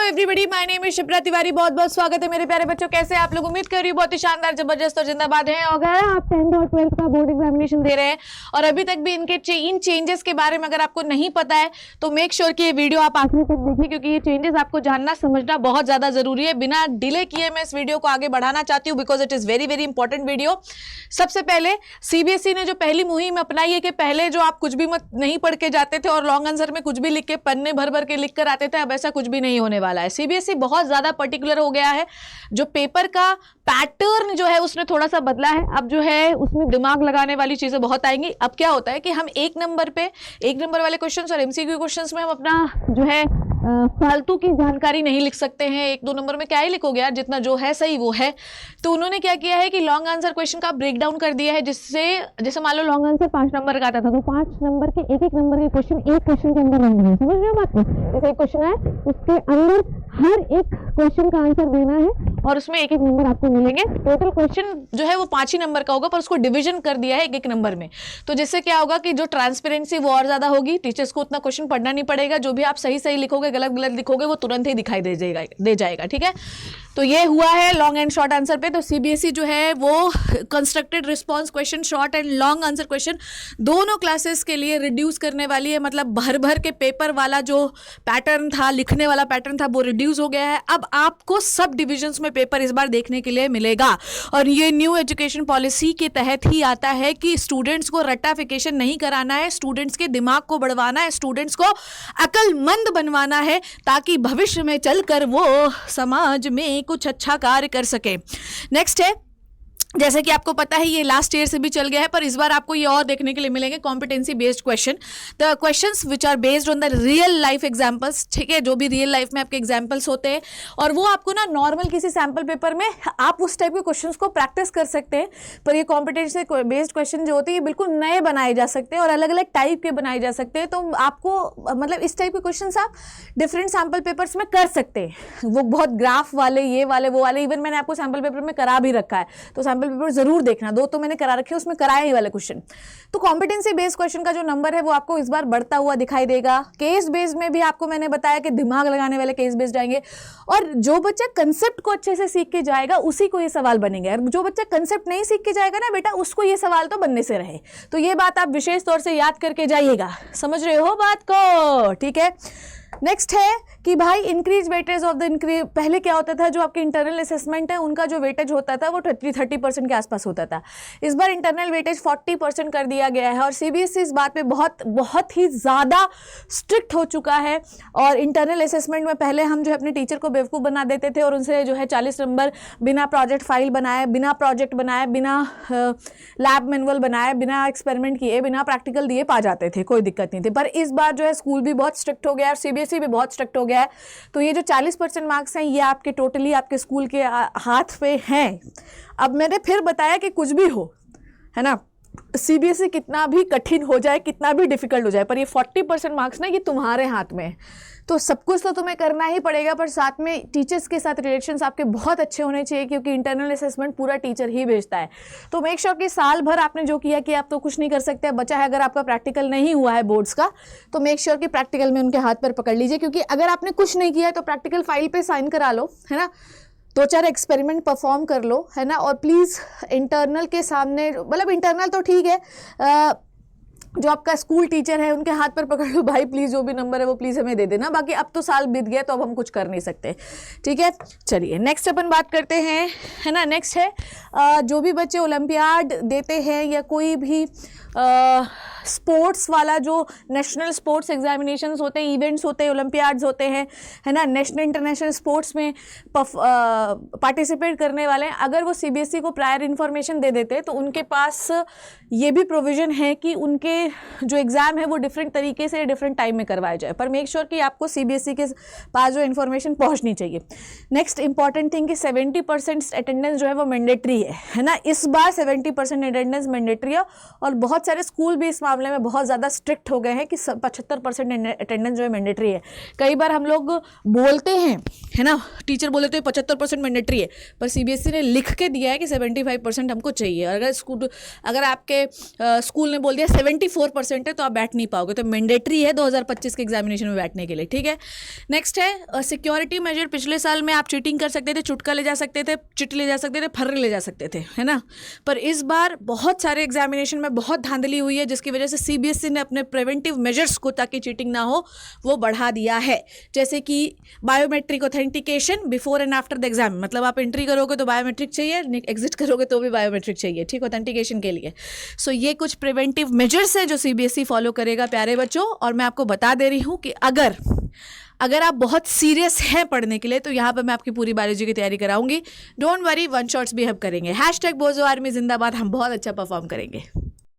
Everybody, my name is Shipra Tiwari. बहुत बहुत स्वागत है मेरे प्यारे बच्चों। कैसे आप लोग? उम्मीद कर रही हूँ बहुत ही शानदार, जबरदस्त और जिंदाबाद हैं। और अगर आप 10th और 12th का बोर्ड एग्जामिनेशन दे रहे हैं और अभी तक भी इनके इन चेंजेस के बारे में अगर आपको नहीं पता है तो मेक श्योर कि ये वीडियो आप आखिर तक देखिए, क्योंकि ये चेंजेस आपको जानना समझना बहुत ज्यादा जरूरी है। बिना डिले किए मैं इस वीडियो को आगे बढ़ाना चाहती हूँ because it is very very important video. सबसे पहले सीबीएसई ने जो पहली मुहिम अपनाई है कि पहले जो आप कुछ भी मत नहीं पढ़ के जाते थे और लॉन्ग आंसर में कुछ भी लिख के पन्ने भर भर के लिख कर आते थे, अब ऐसा कुछ भी नहीं होने वाला है। सीबीएसई बहुत ज्यादा पर्टिकुलर हो गया है। जो पेपर का पैटर्न जो है उसने थोड़ा सा बदला है। अब जो है उसमें दिमाग लगाने वाली चीजें बहुत आएंगी। अब क्या होता है कि हम एक नंबर वाले क्वेश्चंस और एमसीक्यू क्वेश्चंस में हम अपना जो है फालतू की जानकारी नहीं लिख सकते हैं। 1-2 नंबर में क्या ही लिखोगे यार, जितना जो है सही वो है। तो उन्होंने क्या किया है कि लॉन्ग आंसर क्वेश्चन का ब्रेक डाउन कर दिया है, जिससे जैसे मान लो लॉन्ग आंसर 5 नंबर का आता था तो 5 नंबर के एक नंबर के क्वेश्चन एक क्वेश्चन के अंदर होंगे। समझ रहे हो बात को? जैसे एक क्वेश्चन है उसके अंदर हर एक क्वेश्चन का आंसर देना है और उसमें एक नंबर आपको मिलेंगे। टोटल क्वेश्चन जो है वो 5 ही नंबर का होगा, पर उसको डिवीजन कर दिया है एक नंबर में। तो जिससे क्या होगा कि जो ट्रांसपेरेंसी वो और ज्यादा होगी। टीचर्स को उतना क्वेश्चन पढ़ना नहीं पड़ेगा। जो भी आप सही सही लिखोगे, गलत गलत लिखोगे, वो तुरंत ही दिखाई दे जाएगा। ठीक है, तो ये हुआ है लॉन्ग एंड शॉर्ट आंसर पे। तो सीबीएसई जो है वो constructed response question, short and long answer question दोनों क्लासेस के लिए रिड्यूस करने वाली है। मतलब भर भर के पेपर वाला जो पैटर्न था, लिखने वाला पैटर्न था, वो रिड्यूस हो गया है। अब आपको सब डिविजन्स में पेपर इस बार देखने के लिए मिलेगा। और ये न्यू एजुकेशन पॉलिसी के तहत ही आता है कि स्टूडेंट्स को रट्टाफिकेशन नहीं कराना है, स्टूडेंट्स के दिमाग को बढ़वाना है, स्टूडेंट्स को अक्लमंद बनवाना है, ताकि भविष्य में चलकर वो समाज में कुछ अच्छा कार्य कर सके। नेक्स्ट है, जैसे कि आपको पता है ये लास्ट ईयर से भी चल गया है, पर इस बार आपको ये और देखने के लिए मिलेंगे competency based question. The questions which are based on the real life examples. ठीक है, जो भी रियल लाइफ में आपके एग्जांपल्स होते हैं, और वो आपको ना नॉर्मल किसी सैम्पल पेपर में आप उस टाइप के क्वेश्चंस को प्रैक्टिस कर सकते हैं, पर ये कॉम्पिटेंसी बेस्ड क्वेश्चन जो होते हैं ये बिल्कुल नए बनाए जा सकते हैं और अलग अलग टाइप के बनाए जा सकते हैं। तो आपको मतलब इस टाइप के क्वेश्चन आप डिफरेंट सैम्पल पेपर्स में कर सकते हैं। वो बहुत ग्राफ वाले, ये वाले, वो वाले, इवन मैंने आपको सैम्पल पेपर में करा भी रखा है, तो सैम्पल पेपर जरूर देखना। 2 तो मैंने करा रखे, उसमें कराए ही वाले क्वेश्चन। तो कॉम्पिटेंसी बेस्ड क्वेश्चन का जो नंबर है वो आपको इस बार बढ़ता हुआ दिखाई देगा। केस बेस्ड में भी आपको मैंने बताया कि दिमाग लगाने वाले केस बेस्ड आएंगे, और जो बच्चा कंसेप्ट को अच्छे से सीख के जाएगा उसी को ये सवाल बनेंगे। और जो बच्चा कंसेप्ट नहीं सीख के जाएगा ना बेटा, उसको ये सवाल तो बनने से रहे। तो ये बात आप विशेष तौर से याद करके जाइएगा। समझ रहे हो बात को? ठीक है। नेक्स्ट है कि भाई increase weightage of the increase. पहले क्या होता था, जो आपके इंटरनल असेसमेंट है उनका जो वेटेज होता था वो 30% के आसपास होता था। इस बार इंटरनल वेटेज 40% कर दिया गया है, और सीबीएसई इस बात पे बहुत ही ज़्यादा स्ट्रिक्ट हो चुका है। और इंटरनल असेसमेंट में पहले हम जो है अपने टीचर को बेवकूफ़ बना देते थे और उनसे जो है 40 नंबर बिना प्रोजेक्ट फाइल बनाए, बिना प्रोजेक्ट बनाए, बिना लैब मैनुअल बनाए, बिना एक्सपेरिमेंट किए, बिना प्रैक्टिकल दिए पा जाते थे, कोई दिक्कत नहीं थी। पर इस बार जो है स्कूल भी बहुत स्ट्रिक्ट हो गया है, सीबीएसई भी बहुत स्ट्रिक्ट हो गया है। तो ये जो 40% मार्क्स हैं ये आपके टोटली आपके स्कूल के हाथ पे हैं। अब मैंने फिर बताया कि कुछ भी हो, है ना, सीबीएसई कितना भी कठिन हो जाए, कितना भी डिफिकल्ट हो जाए, पर ये 40% मार्क्स ना ये तुम्हारे हाथ में है। तो सब कुछ तो तुम्हें करना ही पड़ेगा, पर साथ में टीचर्स के साथ रिलेशंस आपके बहुत अच्छे होने चाहिए, क्योंकि इंटरनल असेसमेंट पूरा टीचर ही भेजता है। तो मेक श्योर कि साल भर आपने जो किया कि आप तो कुछ नहीं कर सकते। बचा है अगर आपका प्रैक्टिकल नहीं हुआ है बोर्ड्स का, तो मेक श्योर कि प्रैक्टिकल में उनके हाथ पर पकड़ लीजिए, क्योंकि अगर आपने कुछ नहीं किया है तो प्रैक्टिकल फाइल पर साइन करा लो, है ना, 2-4 एक्सपेरिमेंट परफॉर्म कर लो, है ना। और प्लीज़ इंटरनल के सामने, मतलब इंटरनल तो ठीक है, जो आपका स्कूल टीचर है उनके हाथ पर पकड़ लो, भाई प्लीज़ जो भी नंबर है वो प्लीज़ हमें दे देना। बाकी अब तो साल बीत गया तो अब हम कुछ कर नहीं सकते। ठीक है, चलिए नेक्स्ट अपन बात करते हैं, है ना। नेक्स्ट है जो भी बच्चे ओलंपियाड देते हैं या कोई भी स्पोर्ट्स वाला जो नेशनल स्पोर्ट्स एग्जामिनेशंस होते हैं, इवेंट्स होते हैं, ओलंपियाड्स होते हैं, है ना, नेशनल इंटरनेशनल स्पोर्ट्स में पार्टिसिपेट करने वाले, अगर वो सीबीएसई को प्रायर इन्फॉर्मेशन दे देते तो उनके पास ये भी प्रोविज़न है कि उनके जो एग्ज़ाम है वो डिफरेंट तरीके से डिफरेंट टाइम में करवाया जाए। पर मेक श्योर कि आपको सीबीएसई के पास जो इन्फॉर्मेशन पहुंचनी चाहिए। नेक्स्ट इंपॉर्टेंट थिंग कि 70% अटेंडेंस जो है वो मैंडेटरी है ना। इस बार 70% अटेंडेंस मैंडेटरी है, और बहुत सारे स्कूल भी इस मामले में बहुत ज़्यादा स्ट्रिक्ट हो गए हैं कि 75% अटेंडेंस जो है मैंडेटरी है। कई बार हम लोग बोलते हैं है ना, टीचर बोले तो 75% मैंडेटरी है, पर सीबीएसई ने लिख के दिया है कि 75% हमको चाहिए। अगर आपके स्कूल ने बोल दिया 74% है तो आप बैठ नहीं पाओगे, तो मैंडेटरी है 2025 के एग्जामिनेशन में बैठने के लिए, ठीक है। नेक्स्ट है सिक्योरिटी मेजर। पिछले साल में आप चीटिंग कर सकते थे, चुटका ले जा सकते थे, चिट ले जा सकते थे, फर्रे ले जा सकते थे, है ना, पर इस बार बहुत सारे एग्जामिनेशन में बहुत धांधली हुई है, जिसकी वजह से सीबीएसई ने अपने प्रिवेंटिव मेजर्स को, ताकि चीटिंग ना हो, वो बढ़ा दिया है। जैसे कि biometric authentication before and after the exam, मतलब आप एंट्री करोगे तो बायोमेट्रिक चाहिए, एग्जिट करोगे तो भी बायोमेट्रिक चाहिए, ठीक, ऑथेंटिकेशन के लिए। सो ये कुछ प्रिवेंटिव मेजर्स है जो सीबीएसई फॉलो करेगा प्यारे बच्चों। और मैं आपको बता दे रही हूँ कि अगर आप बहुत सीरियस हैं पढ़ने के लिए, तो यहाँ पर मैं आपकी पूरी बायोलॉजी की तैयारी कराऊंगी। डोंट वरी, वन शॉट्स भी हम करेंगे। #बोजो आर्मी जिंदाबाद, हम बहुत अच्छा परफॉर्म करेंगे।